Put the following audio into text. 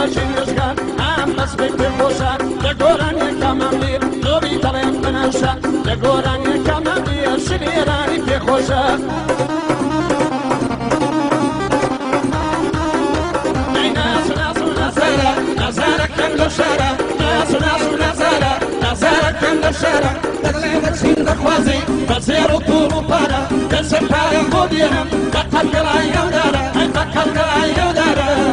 شیرشگان هم بس بکر خوشا لگوران یکم امیر زوبی دلم بنوشا لگوران یکم امیر شلیرانی پی خوشا نزارك كم شارع نزارك كم شارع تغلب تشين دخوازي بزيرو طول وطارة تسمع يا مديرم تقل لا يودارا تقل لا يودارا